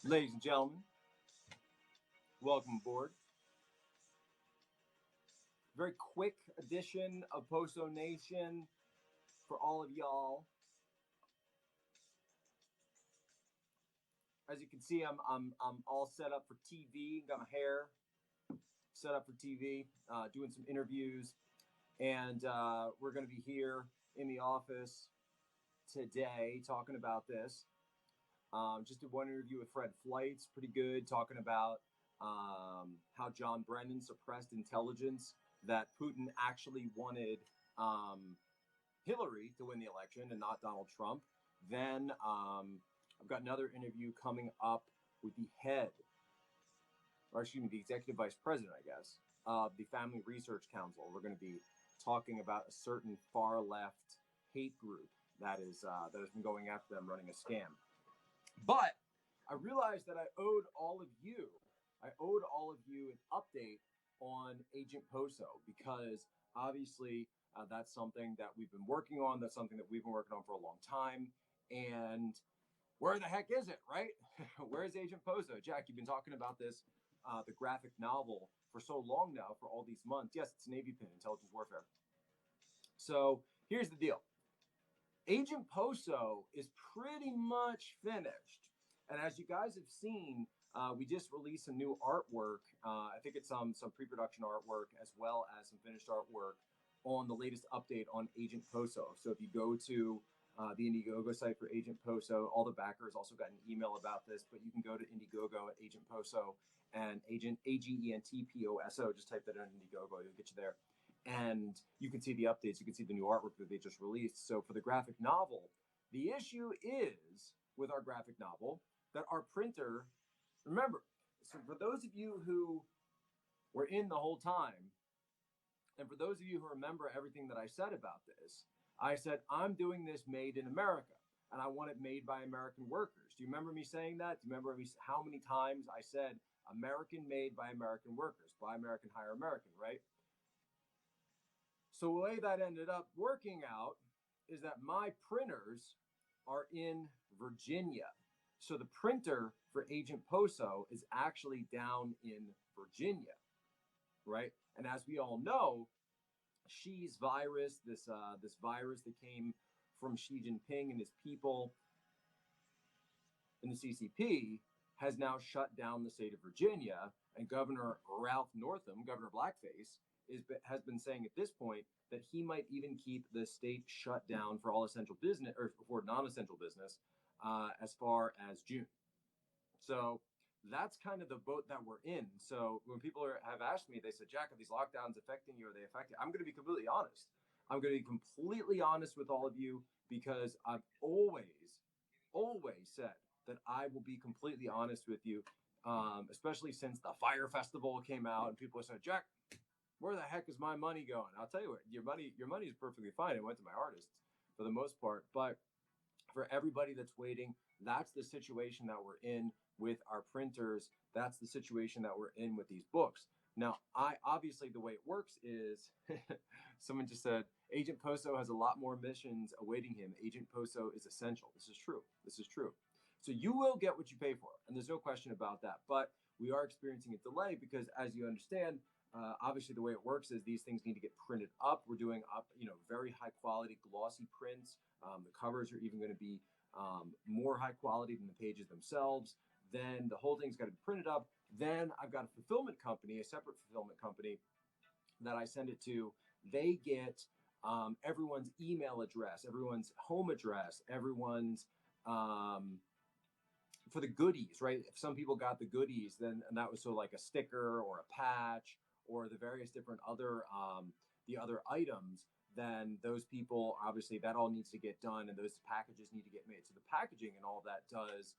Ladies and gentlemen, welcome aboard. Very quick edition of Poso Nation for all of y'all. As you can see, I'm all set up for TV. Got my hair set up for TV, doing some interviews, and we're going to be here in the office today talking about this. Just did one interview with Fred Flights, pretty good, talking about how John Brennan suppressed intelligence that Putin actually wanted Hillary to win the election and not Donald Trump. Then I've got another interview coming up with the head, or excuse me, the executive vice president, I guess, of the Family Research Council. We're going to be talking about a certain far left hate group that has been going after them, running a scam. But I realized that I owed all of you an update on Agent Poso, because obviously that's something that we've been working on. That's something that we've been working on for a long time. And where the heck is it, right? Where's Agent Poso? Jack, you've been talking about this, the graphic novel, for so long now, for all these months. Yes, it's Navy pin, Intelligence Warfare. So here's the deal. Agent Poso is pretty much finished. And as you guys have seen, we just released some new artwork. I think it's some pre-production artwork as well as some finished artwork on the latest update on Agent Poso. So if you go to the Indiegogo site for Agent Poso, all the backers also got an email about this, but you can go to Indiegogo at Agent Poso and Agent AGENTPOSO. Just type that in Indiegogo, it'll get you there. And you can see the updates. You can see the new artwork that they just released. So for the graphic novel, the issue is with our graphic novel that our printer, remember, so for those of you who were in the whole time, and for those of you who remember everything that I said about this, I said, I'm doing this made in America, and I want it made by American workers. Do you remember me saying that? Do you remember how many times I said American made by American workers, buy American, hire American, right? So the way that ended up working out is that my printers are in Virginia. So the printer for Agent Poso is actually down in Virginia, right? And as we all know, Xi's virus, this virus that came from Xi Jinping and his people in the CCP, has now shut down the state of Virginia. And Governor Ralph Northam, Governor Blackface, has been saying at this point that he might even keep the state shut down for all essential business, or for non-essential business, as far as June. So that's kind of the boat that we're in. So when people have asked me, they said, Jack, are these lockdowns affecting you? Are they affecting? I'm going to be completely honest. I'm going to be completely honest with all of you, because I've always said that I will be completely honest with you, especially since the Fire Festival came out and people said, Jack, where the heck is my money going? I'll tell you what, your money is perfectly fine. It went to my artists for the most part. But for everybody that's waiting, that's the situation that we're in with our printers. That's the situation that we're in with these books. Now, obviously the way it works is someone just said, Agent Poso has a lot more missions awaiting him. Agent Poso is essential. This is true. So you will get what you pay for, and there's no question about that. But we are experiencing a delay because, as you understand, obviously the way it works is these things need to get printed up. We're doing up, very high quality glossy prints. The covers are even going to be more high quality than the pages themselves. Then the whole thing's got to be printed up. Then I've got a fulfillment company, a separate fulfillment company that I send it to. They get everyone's email address, everyone's home address, everyone's for the goodies, right? If some people got the goodies, then and that was so like a sticker or a patch or the various different other the other items, then those people, obviously that all needs to get done and those packages need to get made. So the packaging and all that does,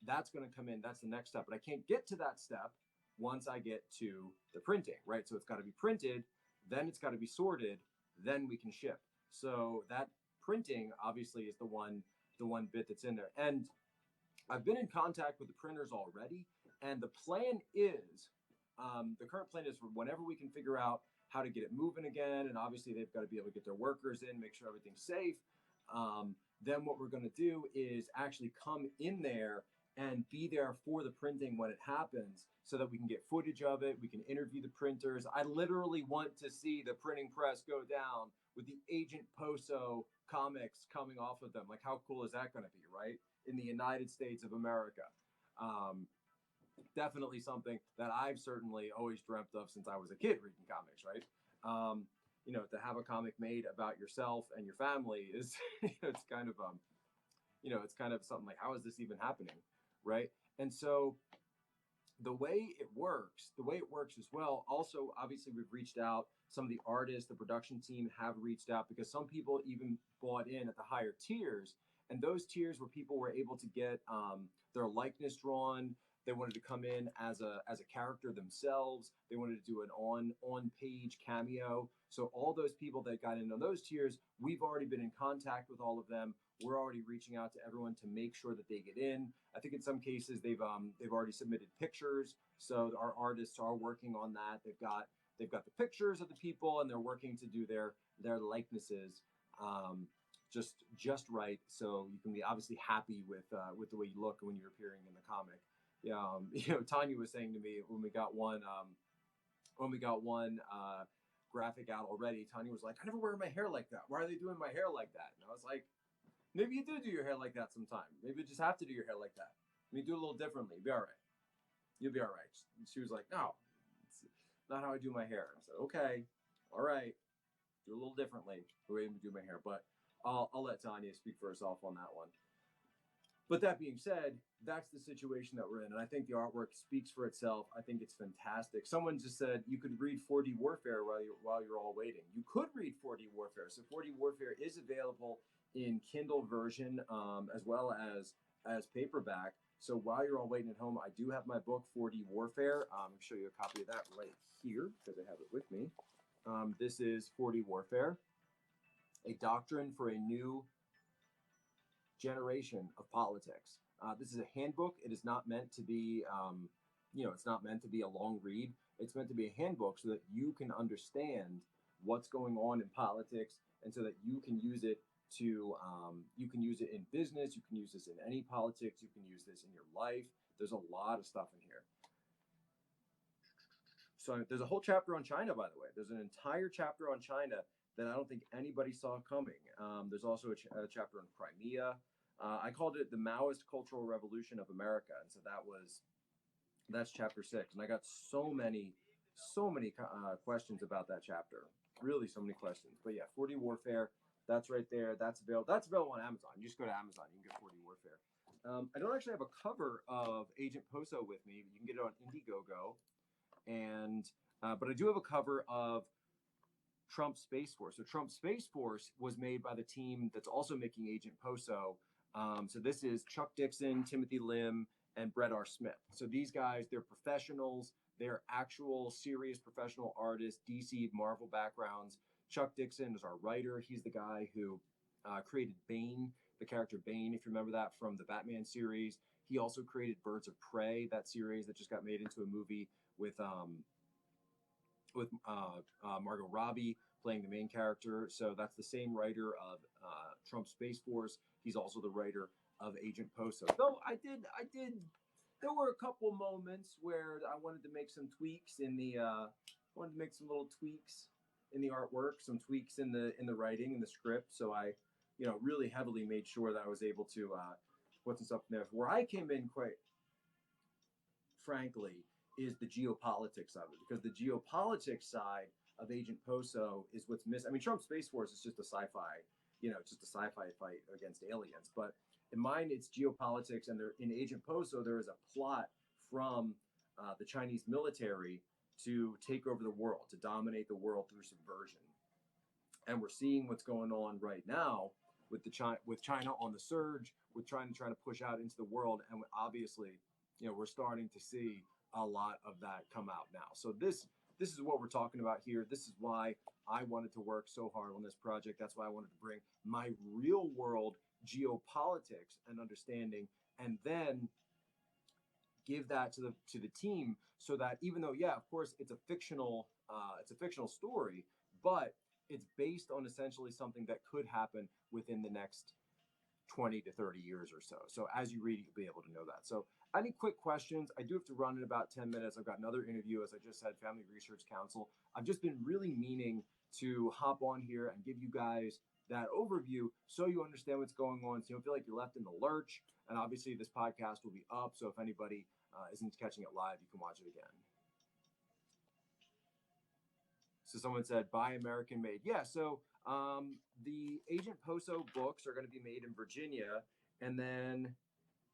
that's going to come in. That's the next step. But I can't get to that step once I get to the printing, right? So it's got to be printed, then it's got to be sorted, then we can ship. So that printing obviously is the one bit that's in there. And I've been in contact with the printers already, and the plan is, the current plan is for whenever we can figure out how to get it moving again, and obviously they've got to be able to get their workers in, make sure everything's safe. Then what we're going to do is actually come in there and be there for the printing when it happens so that we can get footage of it. We can interview the printers. I literally want to see the printing press go down with the Agent Poso comics coming off of them. Like, how cool is that going to be, right? In the United States of America. Um, Definitely something that I've certainly always dreamt of since I was a kid reading comics, right? To have a comic made about yourself and your family is, it's kind of, it's kind of something like, how is this even happening, right? And so the way it works as well. Also, obviously, we've reached out. Some of the artists, the production team have reached out because some people even bought in at the higher tiers, and those tiers where people were able to get their likeness drawn. They wanted to come in as a character themselves. They wanted to do an on page cameo. So all those people that got in on those tiers, we've already been in contact with all of them. We're already reaching out to everyone to make sure that they get in. I think in some cases they've already submitted pictures, so our artists are working on that. They've got the pictures of the people, and they're working to do their likenesses just right, so you can be obviously happy with the way you look when you're appearing in the comic. Yeah, Tanya was saying to me when we got one graphic out already. Tanya was like, "I never wear my hair like that. Why are they doing my hair like that?" And I was like, maybe you do your hair like that sometime. Maybe you just have to do your hair like that. I mean, do it a little differently. Be all right. You'll be all right. And she was like, "No, it's not how I do my hair." I said, "Okay, all right, do it a little differently the way I do my hair." But I'll let Tanya speak for herself on that one. But that being said, that's the situation that we're in. And I think the artwork speaks for itself. I think it's fantastic. Someone just said you could read 4D Warfare while you're all waiting. You could read 4D Warfare. So 4D Warfare is available in Kindle version as well as paperback. So while you're all waiting at home, I do have my book 4D Warfare. I'll show you a copy of that right here because I have it with me. This is 4D Warfare, a doctrine for a new generation of politics. This is a handbook. It is not meant to be, it's not meant to be a long read. It's meant to be a handbook so that you can understand what's going on in politics, and so that you can use it you can use it in business. You can use this in any politics. You can use this in your life. There's a lot of stuff in here. So there's a whole chapter on China, by the way. There's an entire chapter on China that I don't think anybody saw coming. There's also a chapter on Crimea. I called it the Maoist Cultural Revolution of America, and so that's chapter 6. And I got so many questions about that chapter. Really, so many questions. But yeah, 4D Warfare. That's right there. That's available on Amazon. You just go to Amazon. You can get 4D Warfare. I don't actually have a cover of Agent Poso with me, but you can get it on Indiegogo. And but I do have a cover of Trump Space Force. So Trump Space Force was made by the team that's also making Agent Poso. So this is Chuck Dixon, Timothy Lim, and Brett R. Smith. So these guys, they're professionals. They're actual serious professional artists, DC, Marvel backgrounds. Chuck Dixon is our writer. He's the guy who created Bane, the character Bane, if you remember that from the Batman series. He also created Birds of Prey, that series that just got made into a movie with Margot Robbie playing the main character. So that's the same writer of Trump Space Force. He's also the writer of Agent Poso. Though I did. There were a couple moments where I wanted to make some tweaks in the. Wanted to make some little tweaks in the artwork, some tweaks in the writing and the script. So I, really heavily made sure that I was able to put some stuff in there. Where I came in, quite frankly, is the geopolitics of it, because the geopolitics side of Agent Poso is what's missing. I mean, Trump Space Force is just a sci-fi, just a sci-fi fight against aliens. But in mine, it's geopolitics, and in Agent Poso, there is a plot from the Chinese military to take over the world, to dominate the world through subversion. And we're seeing what's going on right now with China on the surge, with trying to push out into the world, and obviously, we're starting to see a lot of that come out now. So this is what we're talking about here. This is why I wanted to work so hard on this project. That's why I wanted to bring my real world geopolitics and understanding, and then give that to the team, so that even though, yeah, of course, it's a fictional story, but it's based on essentially something that could happen within the next 20 to 30 years or so. So as you read it, you'll be able to know that. So any quick questions? I do have to run in about 10 minutes. I've got another interview, as I just said, Family Research Council. I've just been really meaning to hop on here and give you guys that overview so you understand what's going on, so you don't feel like you're left in the lurch. And obviously this podcast will be up, so if anybody isn't catching it live, you can watch it again. So someone said, buy American made. Yeah, so the Agent Poso books are going to be made in Virginia, and then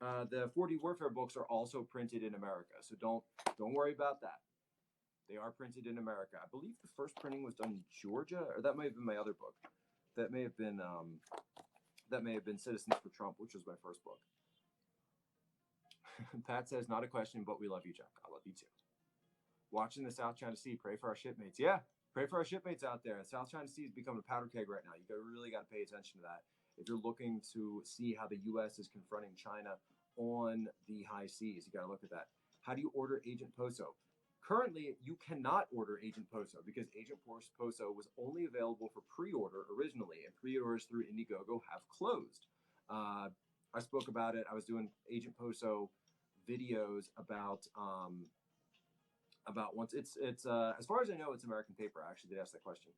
the 4D Warfare books are also printed in America. So don't worry about that. They are printed in America. I believe the first printing was done in Georgia, or that may have been my other book. That may have been Citizens for Trump, which was my first book. Pat says, not a question, but we love you, Chuck. I love you too. Watching the South China Sea, pray for our shipmates. Yeah, pray for our shipmates out there. The South China Sea is becoming a powder keg right now. You really got to pay attention to that if you're looking to see how the U.S. is confronting China on the high seas. You got to look at that. How do you order Agent Poso? Currently, you cannot order Agent Poso because Agent Poso was only available for pre-order originally, and pre-orders through Indiegogo have closed. I spoke about it. I was doing Agent Poso videos about once it's as far as I know, it's American paper. I actually did ask that question.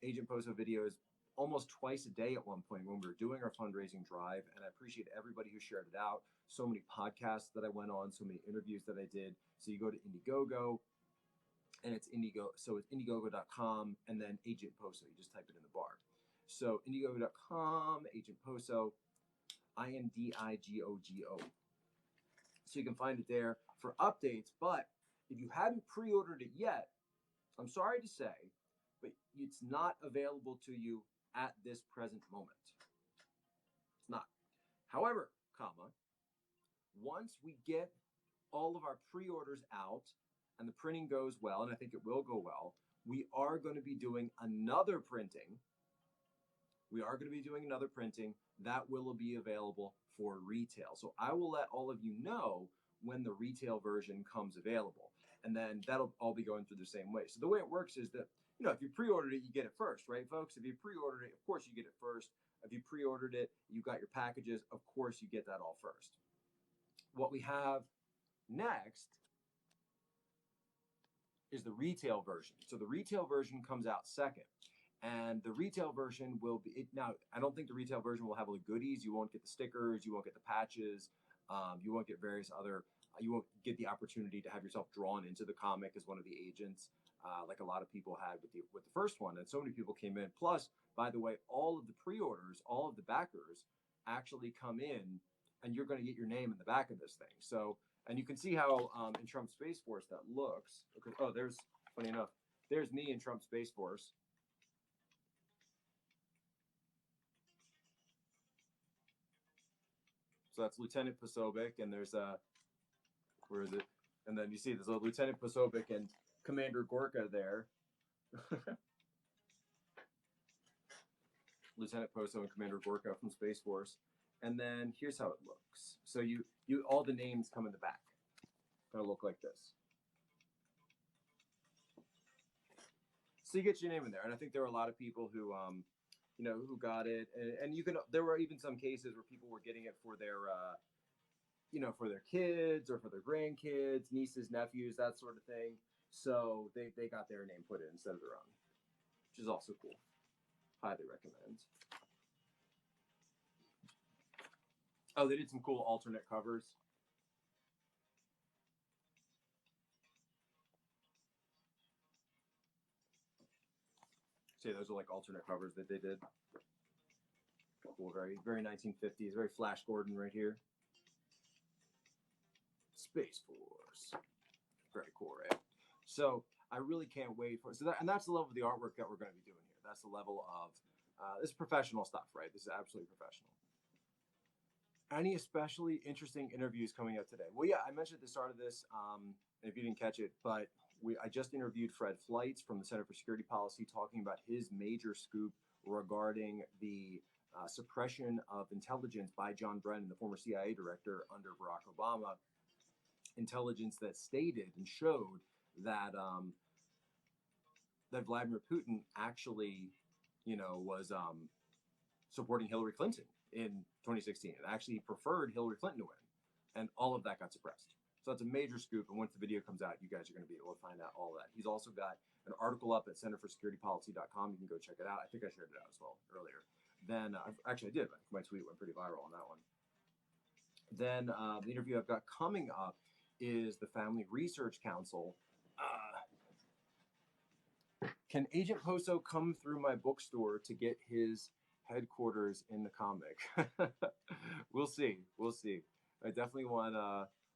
Agent Poso videos almost twice a day at one point when we were doing our fundraising drive, and I appreciate everybody who shared it out. So many podcasts that I went on, so many interviews that I did. So you go to Indiegogo, and it's Indiegogo.com, and then Agent Poso. You just type it in the bar. So Indiegogo.com, Agent Poso, INDIGOGO. So you can find it there for updates. But if you haven't pre-ordered it yet, I'm sorry to say, but it's not available to you at this present moment. It's not. However, once we get all of our pre-orders out and the printing goes well, and I think it will go well, we are going to be doing another printing. That will be available for retail. So I will let all of you know when the retail version comes available. And then that'll all be going through the same way. So the way it works is that, if you pre-ordered it, you get it first, right, folks? If you pre-ordered it, of course you get it first. If you pre-ordered it, you got your packages, of course you get that all first. What we have next is the retail version. So the retail version comes out second. And the retail version will be, now, I don't think the retail version will have all the goodies. You won't get the stickers. You won't get the patches. You won't get various other, you won't get the opportunity to have yourself drawn into the comic as one of the agents, like a lot of people had with the first one. And so many people came in. Plus, by the way, all of the pre-orders, all of the backers actually come in, and you're going to get your name in the back of this thing. So, and you can see how in Trump Space Force that looks. Okay. Oh, funny enough, there's me in Trump Space Force. So that's Lieutenant Posobiec, and there's where is it? And then you see there's a Lieutenant Posobiec and Commander Gorka there. Lieutenant Poso and Commander Gorka from Space Force. And then here's how it looks. So you all the names come in the back. Gonna look like this. So you get your name in there, and I think there were a lot of people who who got it, and you can. There were even some cases where people were getting it for their, for their kids or for their grandkids, nieces, nephews, that sort of thing. So they got their name put in instead of their own, which is also cool. Highly recommend. Oh, they did some cool alternate covers. See, those are like alternate covers that they did. Cool, very, very 1950s, very Flash Gordon right here. Space Force. Very cool, right? So I really can't wait for it. So and that's the level of the artwork that we're going to be doing here. That's the level of this is professional stuff, right? This is absolutely professional. Any especially interesting interviews coming out today? Well, yeah, I mentioned at the start of this, if you didn't catch it, but I just interviewed Fred Fleitz from the Center for Security Policy talking about his major scoop regarding the suppression of intelligence by John Brennan, the former CIA director under Barack Obama, intelligence that stated and showed that that Vladimir Putin actually, was supporting Hillary Clinton in 2016. It actually preferred Hillary Clinton to win, and all of that got suppressed. So that's a major scoop. And once the video comes out, you guys are going to be able to find out all of that. He's also got an article up at centerforsecuritypolicy.com. You can go check it out. I think I shared it out as well earlier. Then, actually, I did. My tweet went pretty viral on that one. Then the interview I've got coming up is the Family Research Council. Can Agent Poso come through my bookstore to get his headquarters in the comic? We'll see. We'll see. I definitely want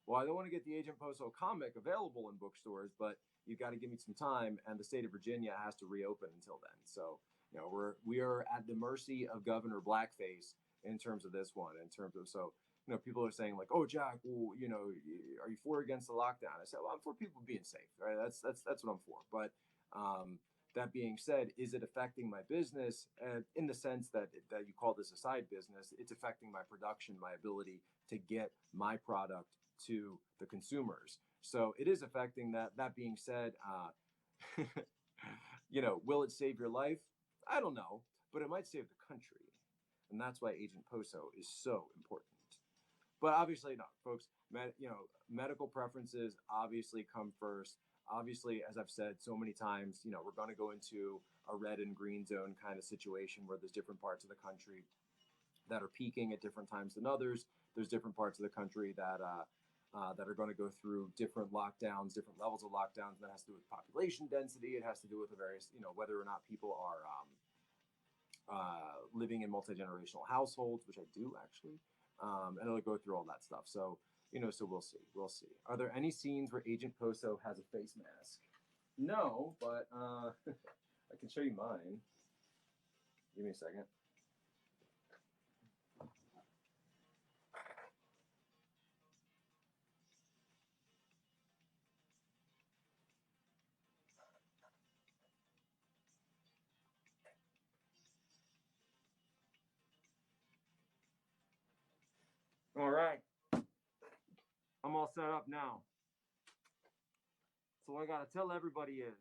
well, I don't want to get the Agent Poso comic available in bookstores, but you got to give me some time, and the state of Virginia has to reopen until then. So, you know, we are at the mercy of Governor Blackface in terms of this one. In terms of, so, you know, people are saying like, "Oh, Jack, well, you know, are you for or against the lockdown?" I said, "Well, I'm for people being safe. Right? That's what I'm for." But that being said, is it affecting my business? In the sense that you call this a side business, it's affecting my production, my ability to get my product to the consumers. So it is affecting that. That being said, you know, will it save your life? I don't know, but it might save the country. And that's why Agent Poso is so important. But obviously not, folks. You know, medical preferences obviously come first. Obviously, as I've said so many times, you know, we're going to go into a red and green zone kind of situation where there's different parts of the country that are peaking at different times than others. There's different parts of the country that are going to go through different lockdowns, different levels of lockdowns. That has to do with population density. It has to do with the various, you know, whether or not people are living in multi-generational households, which I do actually, and it'll go through all that stuff. So, you know, so we'll see. We'll see. Are there any scenes where Agent Poso has a face mask? No, but I can show you mine. Give me a second. All right. I'm all set up now. So what I got to tell everybody is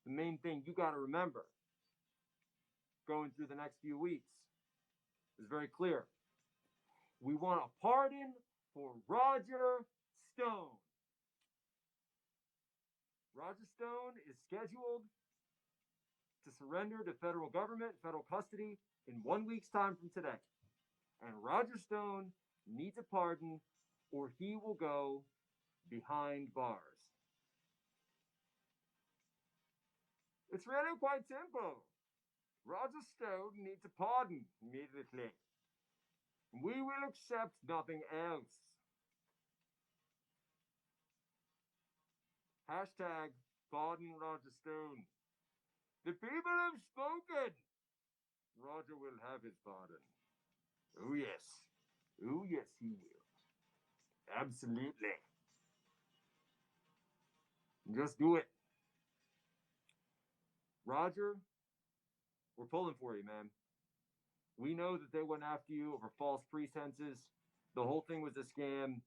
the main thing you got to remember going through the next few weeks is very clear. We want a pardon for Roger Stone. Roger Stone is scheduled to surrender to federal government, federal custody in 1 week's time from today. And Roger Stone needs a pardon or he will go behind bars. It's really quite simple. Roger Stone needs a pardon immediately. We will accept nothing else. Hashtag pardon Roger Stone. The people have spoken. Roger will have his pardon. Oh yes. Oh yes, he will. Absolutely. Just do it. Roger, we're pulling for you, man. We know that they went after you over false pretenses. The whole thing was a scam.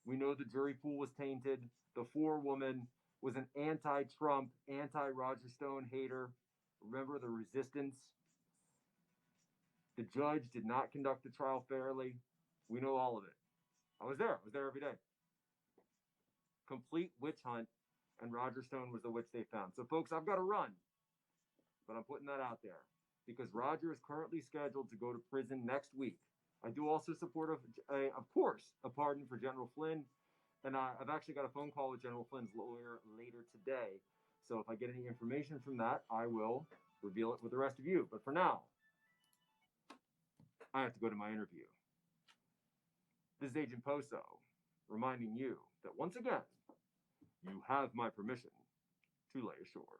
We know the jury pool was tainted. The forewoman was an anti-Trump, anti-Roger Stone hater. Remember the resistance? The judge did not conduct the trial fairly. We know all of it. I was there. I was there every day. Complete witch hunt, and Roger Stone was the witch they found. So, folks, I've got to run, but I'm putting that out there because Roger is currently scheduled to go to prison next week. I do also support, of course, a pardon for General Flynn, and I've actually got a phone call with General Flynn's lawyer later today. So if I get any information from that, I will reveal it with the rest of you. But for now, I have to go to my interview. This is Agent Poso reminding you that once again, you have my permission to lay ashore.